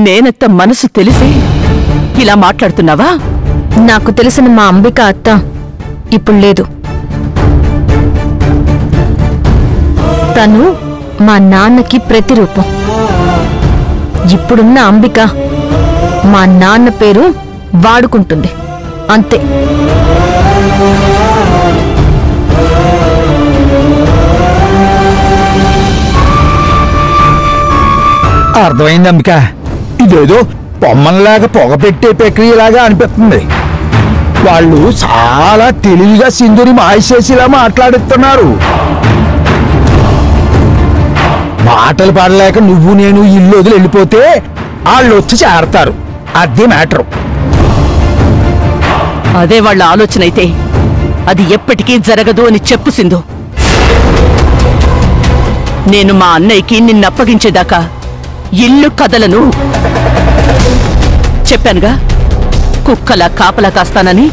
మేనత్త మనసు తెలిసి ఇలా మాట్లాడుతున్నావా? నాకు తెలిసిన మా అంబిక అత్త ఇప్పుడు లేదు. తను మా నాన్నకి ప్రతిరూపం. ఇప్పుడున్న అంబిక మా నాన్న పేరు వాడుకుంటుంది అంతే. అర్థమైంది అంబిక. ఇదేదో పొమ్మల్లాగా పొగ పెట్టే ప్రక్రియలాగా అనిపిస్తుంది. వాళ్ళు చాలా తెలివిగా సింధుని మాయసేసిలా మాట్లాడుతున్నారు. మాటలు పడలేక నువ్వు నేను ఇల్లు వదిలి వెళ్ళిపోతే వాళ్ళు వచ్చి చేరతారు. అదే మ్యాటరు. అదే వాళ్ళ ఆలోచన అయితే అది ఎప్పటికీ జరగదు అని చెప్పు సింధు. నేను మా అన్నయ్యకి నిన్నప్పగించేదాకా ఇల్లు కదలను. చెప్పానుగా కుక్కలా కాపలా కాస్తానని.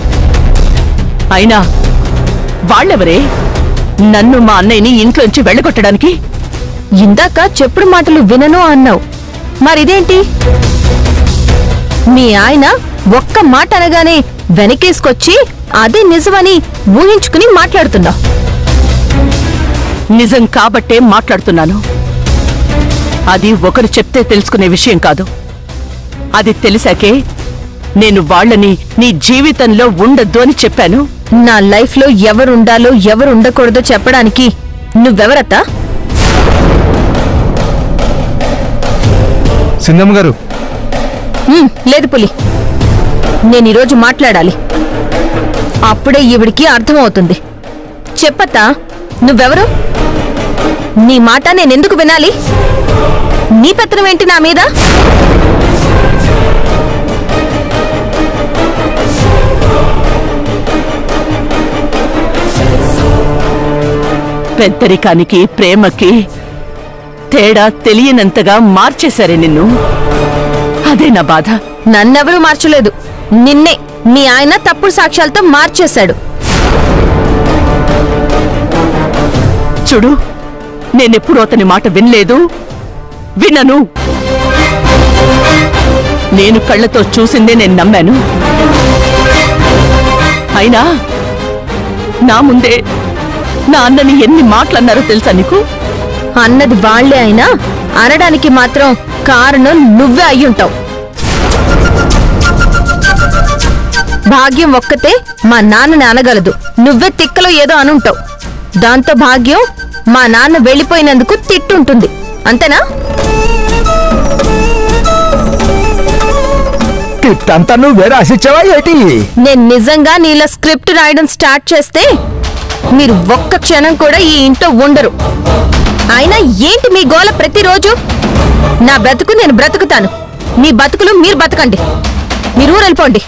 అయినా వాళ్ళెవరే నన్ను మా అన్నయ్యని ఇంట్లోంచి వెళ్ళగొట్టడానికి? ఇందాక చెప్పుడు మాటలు వినను అన్నావు, మరిదేంటి? మీ ఆయన ఒక్క మాట అనగానే వెనకేసుకొచ్చి అదే నిజమని ఊహించుకుని మాట్లాడుతున్నావు. నిజం కాబట్టే మాట్లాడుతున్నాను. అది ఒకరు చెప్తే తెలుసుకునే విషయం కాదు. అది తెలిసాకే నేను వాళ్ళని నీ జీవితంలో ఉండొద్దు అని చెప్పాను. నా లైఫ్లో ఎవరుండాలో ఎవరు ఉండకూడదో చెప్పడానికి నువ్వెవరత్తా? సింధమ్మ గారు. లేదు పులి, నేనీరోజు మాట్లాడాలి. అప్పుడే ఈవిడికి అర్థమవుతుంది. చెప్పత్తా, నువ్వెవరు? నీ మాట నేనెందుకు వినాలి? నీ పెత్తనం ఏంటి నా మీద? పెద్దరికానికి ప్రేమకి తేడా తెలియనంతగా మార్చేశారే నిన్ను. అదే నా బాధ. నన్నెవరూ మార్చలేదు, నిన్నే మీ ఆయన తప్పుడు సాక్ష్యాలతో మార్చేశాడు. చూడు, నేనెప్పుడూ అతని మాట వినలేదు, వినను. నేను కళ్ళతో చూసిందే నేను నమ్మాను. అయినా నా ముందే నా అన్నని ఎన్ని మాటలన్నారో తెలుసా నీకు? అన్నది వాళ్లే అయినా అనడానికి మాత్రం కారణం నువ్వే అయ్యుంటావు. భాగ్యం ఒక్కతే మా నాన్నని అనగలదు, నువ్వే తిక్కలో ఏదో అనుంటావు. దాంతో భాగ్యం మా నాన్న వెళ్ళిపోయినందుకు తిట్టుంటుంది, అంతేనా? తిట్టంతా నువ్వే రాసిచ్చావా ఏటి? నేను నిజంగా నీలా స్క్రిప్ట్ రాయడం స్టార్ట్ చేస్తే మీరు ఒక్క క్షణం కూడా ఈ ఇంట్లో ఉండరు. అయినా ఏంటి మీ గోల ప్రతిరోజు? నా బ్రతుకు నేను బ్రతుకుతాను, మీ బతుకులు మీరు బతకండి. మీరు ఊరు వెళ్ళిపోండి.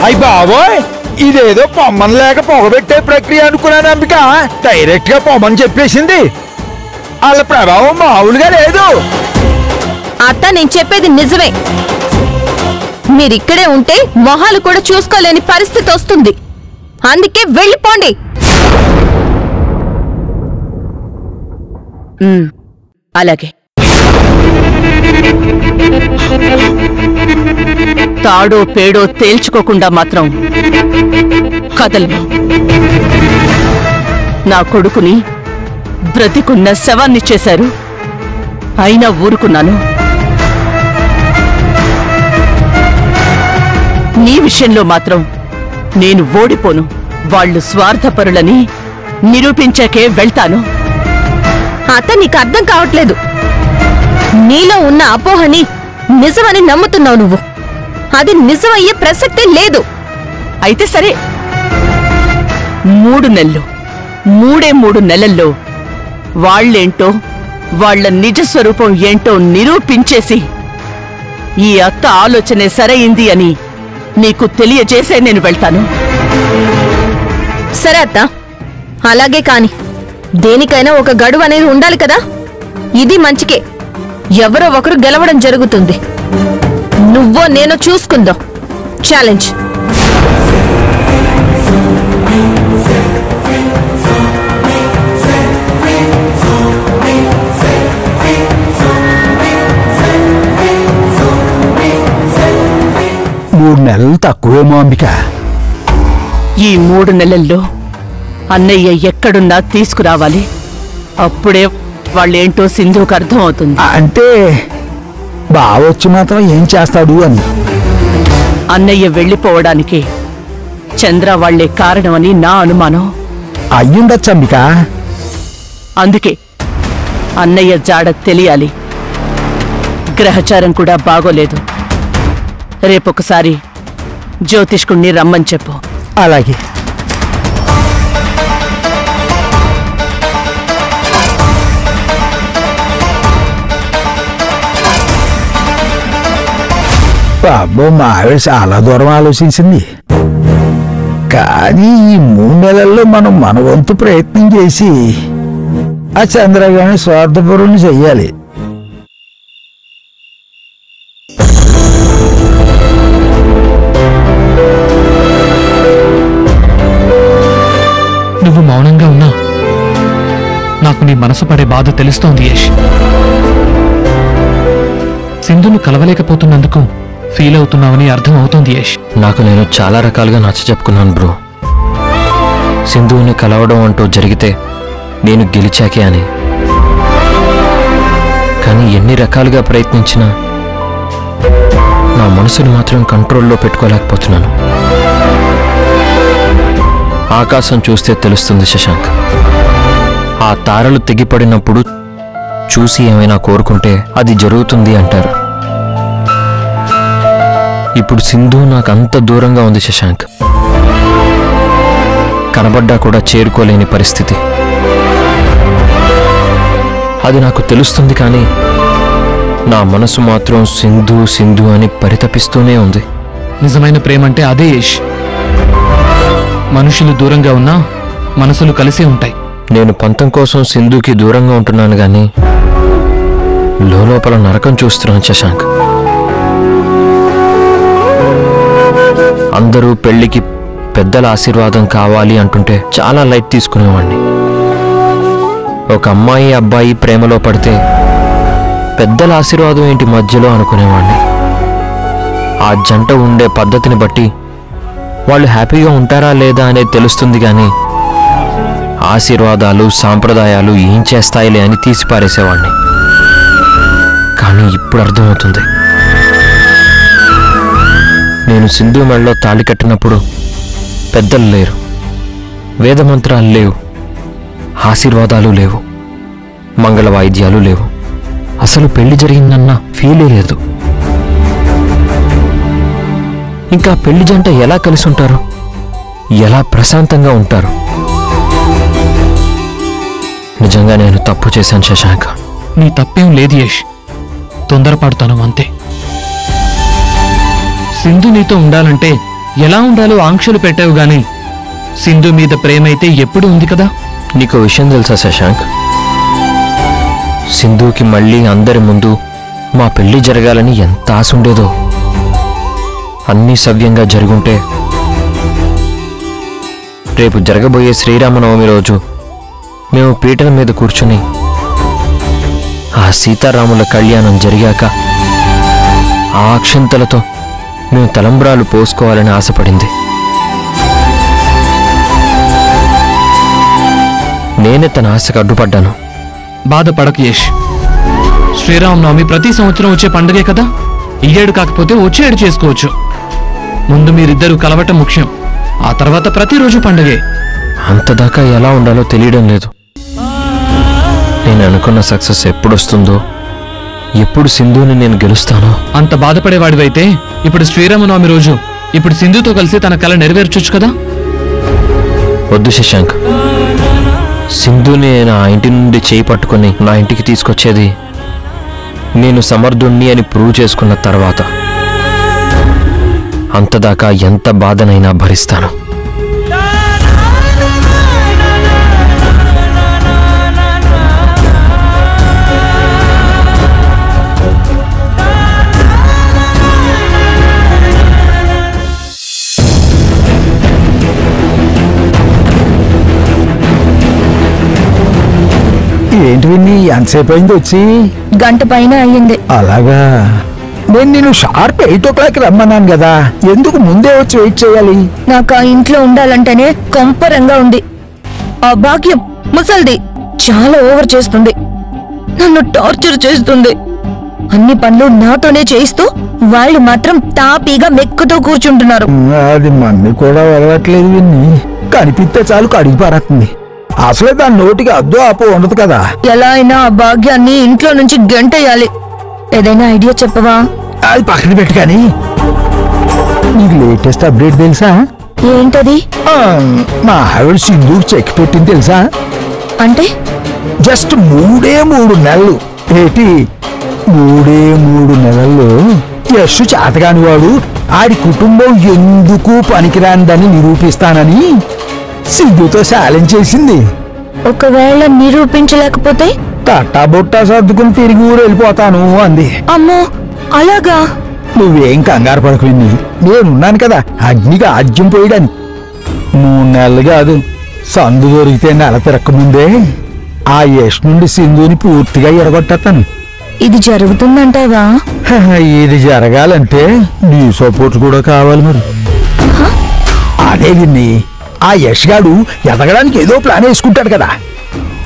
అయ్య బాబోయ్, ఇదేదో పొమ్మని లేక పొగబెట్టే ప్రక్రియ అనుకున్నాను అంబిక. డైరెక్ట్ గా పొమ్మని చెప్పేసింది. వాళ్ళ ప్రభావం మామూలుగా లేదు. అత్త, నేను చెప్పేది నిజమే. మీరిక్కడే ఉంటే మొహాలు కూడా చూసుకోలేని పరిస్థితి వస్తుంది. అందుకే వెళ్ళిపోండి. అలాగే. తాడో పేడో తేల్చుకోకుండా మాత్రం కదలను. నా కొడుకుని బ్రతికున్న శవాన్ని చేశారు, అయినా ఊరుకున్నాను. నీ విషయంలో మాత్రం నేను ఓడిపోను. వాళ్ళు స్వార్థపరులని నిరూపించాకే వెళ్తాను. అత్త, నీకు అర్థం కావట్లేదు. నీలో ఉన్న అపోహని నిజమని నమ్ముతున్నావు నువ్వు. అది నిజమయ్యే ప్రసక్తే లేదు. అయితే సరే, 3 నెలలు, 3 నెలల్లో వాళ్ళేంటో వాళ్ల నిజస్వరూపం ఏంటో నిరూపించేసి ఈ అత్త ఆలోచనే సరైంది అని నీకు తెలియజేసే నేను వెళ్తాను. సరే అత్త, అలాగే కాని దేనికైనా ఒక గడువు అనేది ఉండాలి కదా. ఇది మంచికే, ఎవరో ఒకరు గెలవడం జరుగుతుంది. నువ్వో నేనో చూసుకుందాం. ఛాలెంజ్. మూడు నెలలు తక్కువేమో అంబిక. ఈ 3 నెలల్లో అన్నయ్య ఎక్కడున్నా తీసుకురావాలి. అప్పుడే వాళ్ళేంటో సింధుకు అర్థం అవుతుంది. అంటే బావొచ్చి మాత్రం ఏం చేస్తాడు అని. అన్నయ్య వెళ్ళిపోవడానికి చంద్ర వాళ్లే కారణమని నా అనుమానం. అయ్యుండొచ్చు అంబిక. అందుకే అన్నయ్య జాడ తెలియాలి. గ్రహచారం కూడా బాగోలేదు. రేపొకసారి జ్యోతిష్కుణ్ణి రమ్మని చెప్పు. అలాగే. బాబో మా ఆవిడ చాలా దూరం ఆలోచించింది. కానీ ఈ 3 నెలల్లో మనం మన వంతు ప్రయత్నం చేసి ఆ చంద్రగాని స్వార్థపరుని చెయ్యాలి. నువ్వు మౌనంగా ఉన్నా నాకు నీ మనసు పడే బాధ తెలుస్తోంది యష్. సింధును కలవలేకపోతున్నందుకు ఫీల్ అవుతున్నావని అర్థం అవుతోంది యష్. నాకు నేను చాలా రకాలుగా నచ్చ చెప్పుకున్నాను బ్రో. సింధువుని కలవడం అంటూ జరిగితే నేను గెలిచాకే అని. కానీ ఎన్ని రకాలుగా ప్రయత్నించినా నా మనసుని మాత్రం కంట్రోల్లో పెట్టుకోలేకపోతున్నాను. ఆకాశం చూస్తే తెలుస్తుంది శశాంక్. ఆ తారలు తెగిపడినప్పుడు చూసి ఏమైనా కోరుకుంటే అది జరుగుతుంది అంటారు. ఇప్పుడు సింధు నాకు అంత దూరంగా ఉంది శశాంక్. కనబడ్డా కూడా చేరుకోలేని పరిస్థితి. అది నాకు తెలుస్తుంది, కానీ నా మనసు మాత్రం సింధు సింధు అని పరితపిస్తూనే ఉంది. నిజమైన ప్రేమంటే అదే యష్. మనుషులు దూరంగా ఉన్నా మనసులు కలిసే ఉంటాయి. నేను పంతం కోసం సింధుకి దూరంగా ఉంటున్నాను, కానీ లోపల నరకం చూస్తున్నాను శశాంక్. అందరూ పెళ్లికి పెద్దల ఆశీర్వాదం కావాలి అంటుంటే చాలా లైట్ తీసుకునేవాణ్ణి. ఒక అమ్మాయి అబ్బాయి ప్రేమలో పడితే పెద్దల ఆశీర్వాదం ఏంటి మధ్యలో అనుకునేవాణ్ణి. ఆ జంట ఉండే పద్ధతిని బట్టి వాళ్ళు హ్యాపీగా ఉంటారా లేదా అనేది తెలుస్తుంది, కానీ ఆశీర్వాదాలు సాంప్రదాయాలు ఏం చేస్తాయిలే అని తీసి పారేసేవాణ్ణి. కానీ ఇప్పుడు అర్థమవుతుంది. నేను సింధు మెడలో తాళి కట్టినప్పుడు పెద్దలు లేరు, వేదమంత్రాలు లేవు, ఆశీర్వాదాలు లేవు, మంగళ వాయిద్యాలు లేవు. అసలు పెళ్లి జరిగిందన్న ఫీలే లేదు. ఇంకా పెళ్లి జంట ఎలా కలిసి ఉంటారు, ఎలా ప్రశాంతంగా ఉంటారు? నిజంగా నేను తప్పు చేశాను శశాంక్. నీ తప్పేం లేదు యష్, తొందరపడతాను అంతే. సింధు నీతో ఉండాలంటే ఎలా ఉండాలో ఆంక్షలు పెట్టావు గాని సింధు మీద ప్రేమైతే ఎప్పుడు ఉంది కదా. నీకు విషయం తెలుసా శశాంక్? సింధుకి మళ్ళీ అందరి ముందు మా పెళ్లి జరగాలని ఎంత ఆశ ఉండేదో. అన్నీ సవ్యంగా జరుగుంటే రేపు జరగబోయే శ్రీరామనవమి రోజు మేము పీటల మీద కూర్చుని ఆ సీతారాముల కళ్యాణం జరిగాక ఆ అక్షంతలతో మేము తలంబ్రాలు పోసుకోవాలని ఆశపడింది. నేనే తన ఆశకు అడ్డుపడ్డాను. బాధపడకు యష్, శ్రీరామనవమి ప్రతి సంవత్సరం వచ్చే పండుగే కదా. ఈ ఏడు కాకపోతే వచ్చే ఏడు చేసుకోవచ్చు. ముందు మీరిద్దరూ కలవటం ముఖ్యం, ఆ తర్వాత ప్రతిరోజు పండుగే. అంతదాకా ఎలా ఉండాలో తెలియడం లేదు. నేను అనుకున్న సక్సెస్ ఎప్పుడొస్తుందో, ఎప్పుడు సింధుని నేను గెలుస్తానో. అంత బాధపడేవాడివైతే ఇప్పుడు శ్రీరామనవమి రోజు ఇప్పుడు సింధుతో కలిసి తన కళ నెరవేర్చొచ్చు కదా. వద్దు శశాంక్, సింధుని నా ఇంటి నుండి చేయి పట్టుకుని నా ఇంటికి తీసుకొచ్చేది నేను సమర్థుణ్ణి అని ప్రూవ్ చేసుకున్న తర్వాత. అంతదాకా ఎంత బాధనైనా భరిస్తాను. ఎంతసేపు అయింది వచ్చి? గంట పైన అయ్యింది. అలాగా, నేను నేను షార్ప్ 8 o'clock రమ్మన్నాను కదా, ఎందుకు ముందే వచ్చి వెయిట్ చేయాలి? నాకు ఆ ఇంట్లో ఉండాలంటేనే కొంపరంగా ఉంది. ఆ భాగ్యం ముసల్ది చాలా ఓవర్ చేస్తుంది, నన్ను టార్చర్ చేస్తుంది. అన్ని పనులు నాతోనే చేయిస్తూ వాళ్ళు మాత్రం తాపీగా మెక్కుతూ కూర్చుంటున్నారు. అది మన్ని కూడా వెళ్ళట్లేదు, విన్ని కనిపిస్తే చాలు కడిగి పారేస్తుంది. అసలే దాని నోటికి అద్దు ఆపు ఉండదు కదా. ఎలా అయినా ఆ భాగ్యాన్ని ఇంట్లో నుంచి గంటేయాలి. ఏదైనా ఐడియా చెప్పవా? అది పక్కన పెట్టు, కానీ నీకు లేటెస్ట్ అప్డేట్ తెలుసా? ఏంటది? మా ఆవిడ సింధు చెక్ పెట్టింది తెలుసా? అంటే జస్ట్ 3 నెలలు. ఏంటి 3 నెలల్లో యశ్ చేతగాని వాడు ఆడి కుటుంబం ఎందుకు పనికిరాందని నిరూపిస్తానని సింధుతో ఛాలెంజ్ చేసింది. ఒకవేళ నిరూపించలేకపోతే తట్టా బుట్టా సర్దుకుని తిరిగి ఊరు వెళ్ళిపోతాను అంది. అమ్మో, అలాగా? నువ్వేం కంగారు పడకు విన్ని, నేనున్నాను కదా అగ్నికి ఆజ్యం పోయడానికి. 3 నెలలు కాదు, సందు దొరికితే నెల తిరక్కముందే ఆ యశ్ నుండి సింధుని పూర్తిగా ఎడగొట్టేస్తాను. ఇది జరుగుతుందంటావా? ఇది జరగాలంటే నీ సపోర్ట్ కూడా కావాలి మరి. అదే విన్ని, ఆ యశ్ గాడు ఎదగడానికి ఏదో ప్లాన్ వేసుకుంటాడు కదా,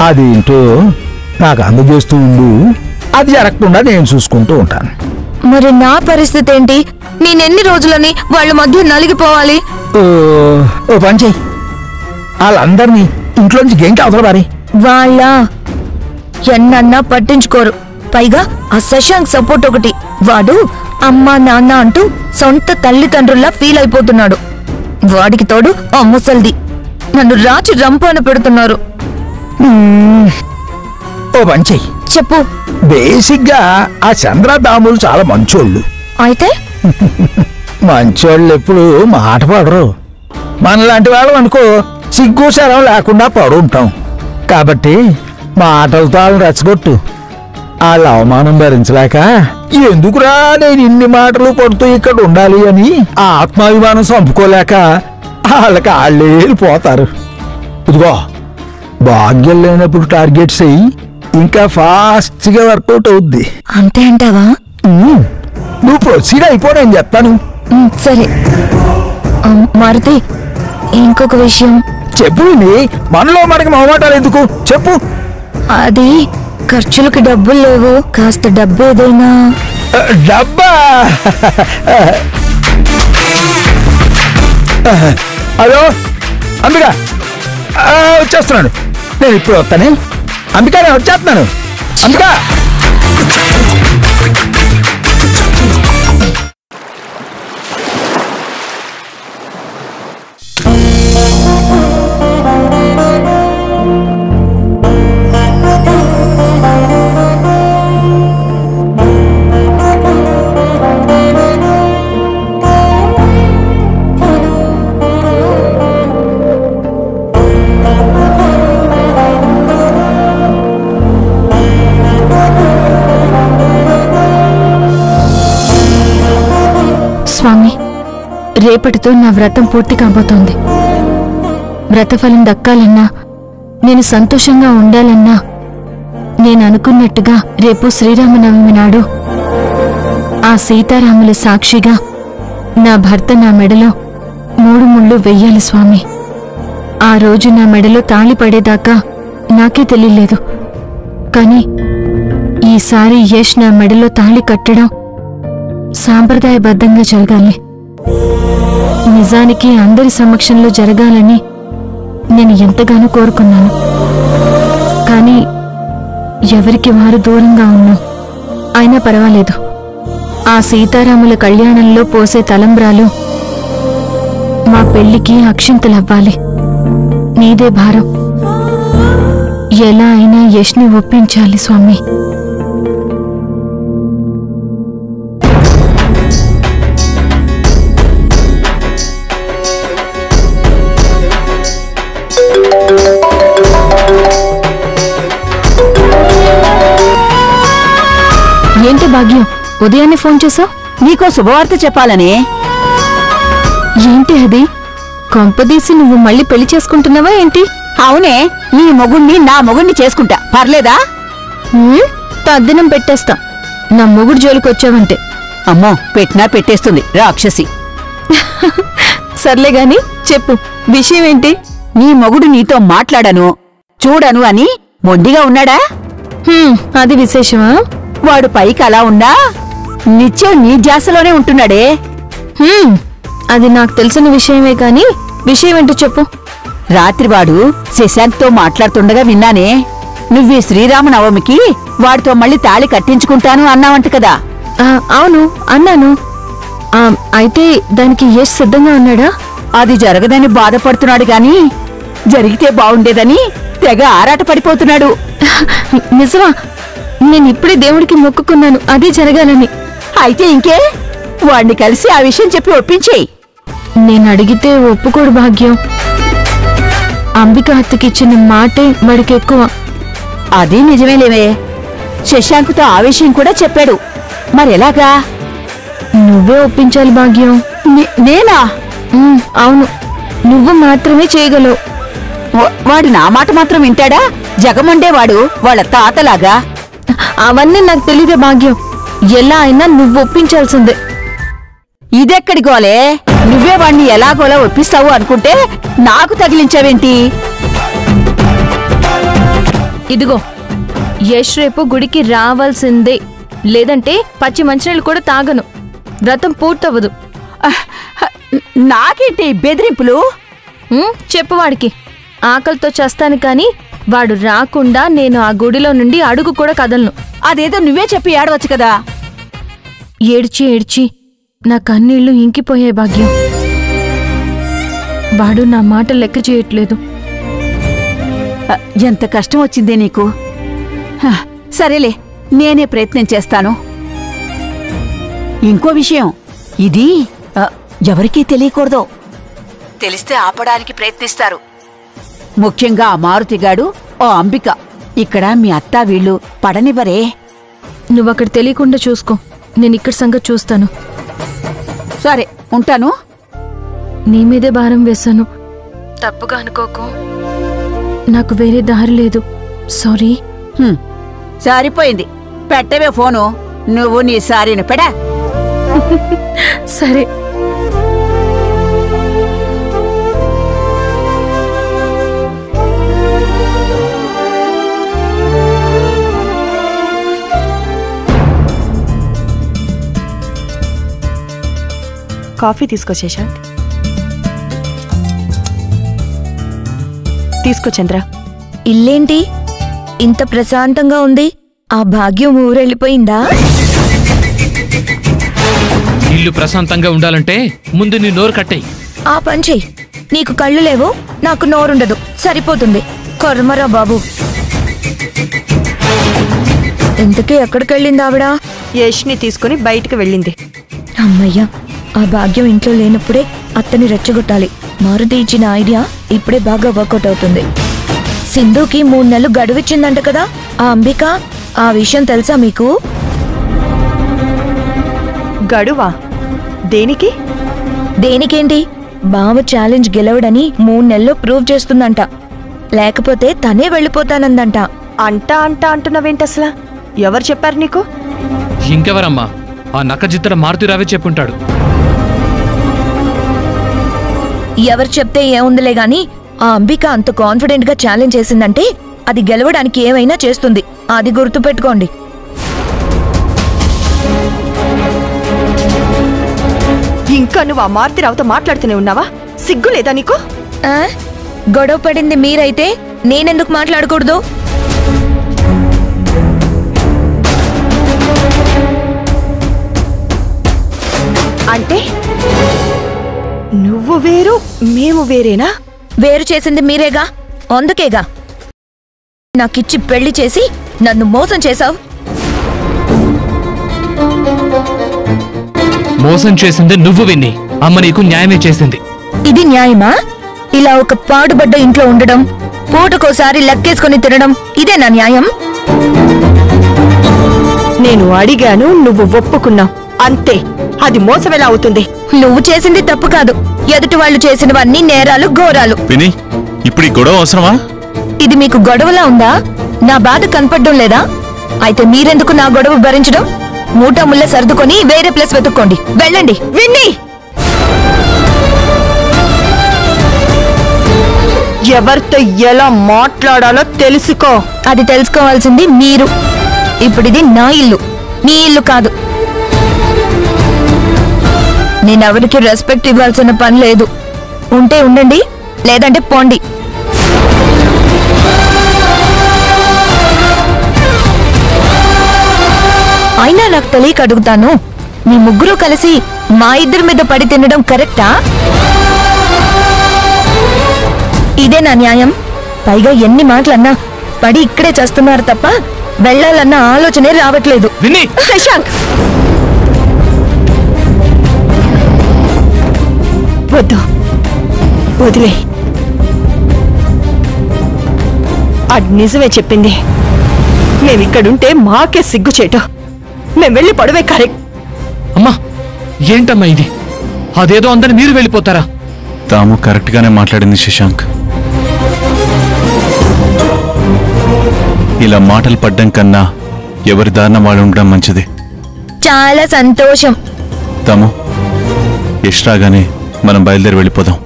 అదేంటో నాకు అందజేస్తూ ఉండు. అది జరగకుండా నేను చూసుకుంటూ ఉంటాను. మరి నా పరిస్థితి ఏంటి? నేనెన్ని రోజులని వాళ్ళ మధ్య నలిగిపోవాలి? ఓ పని చెయ్యి, వాళ్ళందరినీ ఇంట్లోంచి గెంటి అవతల బారి. వాళ్ళ ఎన్నన్నా పట్టించుకోరు. పైగా ఆ శశాంక్ సపోర్ట్ ఒకటి, వాడు అమ్మా నాన్న అంటూ సొంత తల్లిదండ్రుల్లా ఫీల్ అయిపోతున్నాడు. వాడికి తోడు ఆ ముసల్ది నన్ను రాచి రంపాన పెడుతున్నారు. ఓ పని చెయ్యి, చెప్పు. బేసిక్ గా ఆ చంద్రదాములు చాలా మంచోళ్ళు. అయితే మంచోళ్ళు ఎప్పుడు మాట పడరు. మనలాంటి వాళ్ళం అనుకో సిగ్గు శరం లేకుండా పడు ఉంటాం. కాబట్టి మాటలతో వాళ్ళని రెచ్చగొట్టు. వాళ్ళ అవమానం భరించలేక ఎందుకురా నేను ఇన్ని మాటలు పడుతూ ఇక్కడ ఉండాలి అని ఆ ఆత్మాభిమానం చంపుకోలేక వాళ్ళకి వాళ్ళే వెళ్ళిపోతారు. ఇదిగో భాగ్యం లేనప్పుడు టార్గెట్స్ అయ్యి ఇంకా ఫాస్ట్ గా వర్కౌట్ అవుద్ది. అంతే అంటావా? నువ్వు ప్రొసీడ్ అయిపో, నేను చెప్తాను. సరే. మారుతి, ఇంకొక విషయం చెప్పు. మనలో మనకి మొహమాటాలు ఎందుకు చెప్పు. అది ఖర్చులకి డబ్బులు లేవు, కాస్త డబ్బు ఏదైనా. డబ్బా? హలో అంబిక, వచ్చేస్తున్నాను. నేను ఇప్పుడు వస్తానే. అంబిక, నేను వచ్చేస్తున్నాను. అంబిక, స్వామి, రేపటితో నా వ్రతం పూర్తి కాబోతోంది. వ్రతఫలం దక్కాలన్నా, నేను సంతోషంగా ఉండాలన్నా, నేను అనుకున్నట్టుగా రేపు శ్రీరామనవమి నాడు ఆ సీతారాముల సాక్షిగా నా భర్త నా మెడలో 3 ముళ్ళు వెయ్యాలి స్వామి. ఆ రోజు నా మెడలో తాళి పడేదాకా నాకే తెలియలేదు. కానీ ఈసారి యశ్ నా మెడలో తాళి కట్టడం సాంప్రదాయబద్ధంగా జరగాలి. నిజానికి అందరి సమక్షంలో జరగాలని నేను ఎంతగానో కోరుకున్నాను. కానీ ఎవరికి వారు దూరంగా ఉన్నాం. అయినా పర్వాలేదు. ఆ సీతారాముల కళ్యాణంలో పోసే తలంబ్రాలు మా పెళ్లికి అక్షింతలవ్వాలి. నీదే భారం. ఎలా అయినా యష్ని ఒప్పించాలి స్వామి. ఏంటి భాగ్యం, ఉదయాన్నే ఫోన్ చేసావు? నీకో శుభవార్త చెప్పాలని. ఏంటి అది? కొంపదీసి నువ్వు మళ్ళీ పెళ్లి చేసుకుంటున్నావా ఏంటి? అవునే, నీ మొగుణ్ణి నా మొగుణ్ణి చేసుకుంటా, పర్లేదా? తద్దినం పెట్టేస్తా నా మొగుడు జోలికి వచ్చావంటే. అమ్మో పెట్టినా పెట్టేస్తుంది రాక్షసి. సర్లే గాని చెప్పు, విషయం ఏంటి? నీ మొగుడు నీతో మాట్లాడను చూడను అని మొండిగా ఉన్నాడా? అది విశేషమా? వాడు పైకి అలా ఉన్నా నిత్యం నీ ధ్యాసలోనే ఉంటున్నాడే. అది నాకు తెలిసిన విషయమే కాని విషయం ఏంటో చెప్పు. రాత్రి వాడు శశాంక్తో మాట్లాడుతుండగా విన్నానే. నువ్వీ శ్రీరామనవమికి వాడితో మళ్ళీ తాళి కట్టించుకుంటాను అన్నావంట కదా? అవును అన్నాను. అయితే దానికి యశ్ సిద్ధంగా ఉన్నాడా? అది జరగదని బాధపడుతున్నాడు గాని జరిగితే బావుండేదని తెగ ఆరాట పడిపోతున్నాడు. నిజమా? నేను ఇప్పుడే దేవుడికి మొక్కుకున్నాను అదే జరగాలని. అయితే ఇంకే వాణ్ణి కలిసి ఆ విషయం చెప్పి ఒప్పించేయి. నేను అడిగితే ఒప్పుకోడు భాగ్యం. అంబిక హత్యకిచ్చిన మాటే వాడికి ఎక్కువ. అది నిజమేలేవే. శశాంకుతో ఆ విషయం కూడా చెప్పాడు. మరెలాగా? నువ్వే ఒప్పించాలి భాగ్యం. నేనా? అవును, నువ్వు మాత్రమే చేయగలవు. వాడు నా మాట మాత్రం వింటాడా? జగమండేవాడు వాళ్ళ తాతలాగా. అవన్నీ నాకు తెలీదే భాగ్యం. ఎలా అయినా నువ్వు ఒప్పించాల్సిందే. ఇదెక్కడి గోలే? నువ్వే వాణ్ణి ఎలాగోలా ఒప్పిస్తావు అనుకుంటే నాకు తగిలించావేంటి? ఇదిగో, యశ్ రేపు గుడికి రావాల్సిందే. లేదంటే పచ్చి మంచినీళ్ళు కూడా తాగను. వ్రతం పూర్తవదు. నాకేంటి బెదిరింపులు? చెప్పు వాడికి. ఆకలితో చేస్తాను కాని వాడు రాకుండా నేను ఆ గుడిలో నుండి అడుగు కూడా కదలను. అదేదో నువ్వే చెప్పి ఏడవచ్చు కదా. ఏడ్చి ఏడ్చి నా కన్నీళ్లు ఇంకిపోయాయి భాగ్యం. వాడు నా మాట లెక్క చేయట్లేదు. ఎంత కష్టం వచ్చిందే నీకు. సరేలే, నేనే ప్రయత్నం చేస్తాను. ఇంకో విషయం, ఇది ఎవరికీ తెలియకూడదు. తెలిస్తే ఆపడానికి ప్రయత్నిస్తారు. ముఖ్యంగా ఆ మారుతిగాడు, ఓ అంబిక. ఇక్కడ మీ అత్తా వీళ్ళు పడనివ్వరే. నువ్వక్కడ తెలియకుండా చూసుకో. నేను ఇక్కడ సంగతి చూస్తాను. సరే ఉంటాను. నీ మీదే భారం వేశాను, తప్పుగా అనుకోకు. నాకు వేరే దారి లేదు. సారీ. సరిపోయింది. పెట్టవే ఫోను. నువ్వు నీ సారీను పెడా. సరే. కాఫీ తీసుకో శశాంక్. తీసుకో చంద్ర. ఇల్లేంటి ఇంత ప్రశాంతంగా ఉంది? ఆ భాగ్యం ఊరెళ్ళిపోయిందా? ఇల్లు ప్రశాంతంగా ఉండాలంటే ముందు నీ నోరు కట్టేయి. ఆ పని చెయ్యి. నీకు కళ్ళు లేవు, నాకు నోరుండదు. సరిపోతుంది. కర్మరా బాబు. ఇంతకీ ఎక్కడికెళ్ళింది ఆవిడ? యష్ని తీసుకుని బయటికి వెళ్ళింది. అమ్మయ్యా, ఆ భాగ్యం ఇంట్లో లేనప్పుడే అత్తని రెచ్చగొట్టాలి. మారుతి ఇచ్చిన ఐడియా ఇప్పుడే బాగా వర్కౌట్ అవుతుంది. సింధుకి 3 నెలలు గడువిచ్చిందంట కదా ఆ అంబిక. ఆ విషయం తెలుసా మీకు? గడువా? దేనికి? దేనికేంటి, బావ ఛాలెంజ్ గెలవడని 3 నెలల్లో ప్రూవ్ చేస్తుందంట. లేకపోతే తనే వెళ్ళిపోతానందంట. అంటా అంటున్నావేంటసలా? ఎవరు చెప్పారు నీకు? ఇంకెవరమ్మా? ఆ నక్కజిత్తడ మారుతిరావే చెప్పుంటాడు. ఎవరు చెప్తే ఏముందిలే గాని ఆ అంబిక అంత కాన్ఫిడెంట్ గా ఛాలెంజ్ చేసిందంటే అది గెలవడానికి ఏమైనా చేస్తుంది. అది గుర్తు పెట్టుకోండి. ఇంకా నువ్వు ఆ మారుతిరావుతో మాట్లాడుతూనే ఉన్నావా? సిగ్గు లేదా నీకు? గొడవ పడింది మీరైతే నేనెందుకు మాట్లాడకూడదు? అంటే నువ్వు వేరు మేము వేరేనా? వేరు చేసింది మీరేగా, అందుకేగా నాకిచ్చి పెళ్లి చేసి నన్ను మోసం చేశావు. మోసం చేసింది నువ్వు విన్ని. అమ్మ నీకు న్యాయమే చేసింది. ఇది న్యాయమా? ఇలా ఒక పాడుబడ్డ ఇంట్లో ఉండడం, పూటకోసారి లెక్కేసుకుని తినడం, ఇదేనా న్యాయం? నేను అడిగాను, నువ్వు ఒప్పుకున్నావు, అంతే. అది మోసమేలా అవుతుంది? నువ్వు చేసింది తప్పు కాదు, ఎదుటి వాళ్ళు చేసినవన్నీ నేరాలు, ఘోరాలు. విని, ఇప్పుడు ఈ గొడవ అవసరమా? ఇది మీకు గొడవలా ఉందా? నా బాధ కనపడ్డం లేదా? అయితే మీరెందుకు నా గొడవ భరించడం? మూటా ముళ్ళ సర్దుకొని వేరే ప్లేస్ వెతుక్కోండి. వెళ్ళండి. విన్ని, ఎవరితో ఎలా మాట్లాడాలో తెలుసుకో. అది తెలుసుకోవాల్సింది మీరు. ఇప్పుడు ఇది నా ఇల్లు, మీ ఇల్లు కాదు. నేనెవరికి రెస్పెక్ట్ ఇవ్వాల్సిన పని లేదు. ఉంటే ఉండండి, లేదంటే పోండి. అయినా నాకు తెలియక అడుగుతాను, మీ ముగ్గురు కలిసి మా ఇద్దరి మీద పడి తినడం కరెక్టా? ఇదే నా న్యాయం? పైగా ఎన్ని మాటలన్నా పడి ఇక్కడే చేస్తున్నారు తప్ప వెళ్ళాలన్న ఆలోచనే రావట్లేదు. విని శశాంక్, వద్దు, వదిలే. అది నిజమే చెప్పింది. మేమిక్కడుంటే మాకే సిగ్గుచేటు. మేం వెళ్ళి పడవే కరెక్ట్. అమ్మా, ఏంటమ్మా ఇది? అదేదో అందని మీరు వెళ్ళిపోతారా? తాము కరెక్ట్ గానే మాట్లాడింది శశాంక్. ఇలా మాటలు పడ్డం కన్నా ఎవరి దారిన వాళ్ళు ఉండడం మంచిది. చాలా సంతోషం. తాము యష్ రాగానే మనం బయలుదేరి వెళ్ళిపోదాం.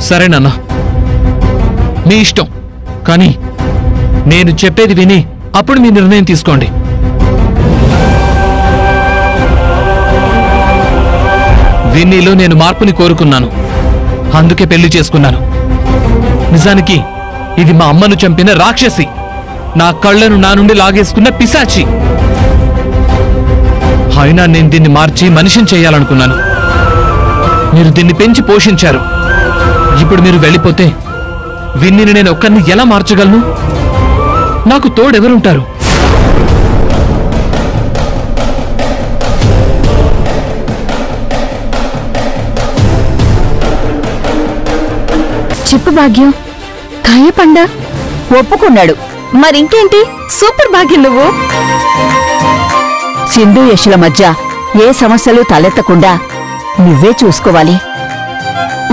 సరే నాన్న, మీ ఇష్టం. కానీ నేను చెప్పేది విని అప్పుడు మీ నిర్ణయం తీసుకోండి. విన్నీలో నేను మార్పుని కోరుకున్నాను, అందుకే పెళ్లి చేసుకున్నాను. నిజానికి ఇది మా అమ్మను చంపిన రాక్షసి, నా కళ్ళను నా నుండి లాగేసుకున్న పిశాచి. అయినా నేను దీన్ని మార్చి మనిషిని చేయాలనుకున్నాను. మీరు దీన్ని పెంచి పోషించారు. ఇప్పుడు మీరు వెళ్ళిపోతే విన్నీని నేను ఒక్కరిని ఎలా మార్చగలను? నాకు తోడెవరుంటారు? చెప్పు భాగ్యం, కాయపండ ఒప్పుకున్నాడు. మరింకేంటి? సూపర్ భాగ్యం నువ్వు. సింధు యశుల మధ్య ఏ సమస్యలు తలెత్తకుండా నువ్వే చూసుకోవాలి.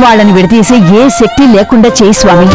వాళ్ళని విడదీసి ఏ శక్తి లేకుండా చేయి స్వామి.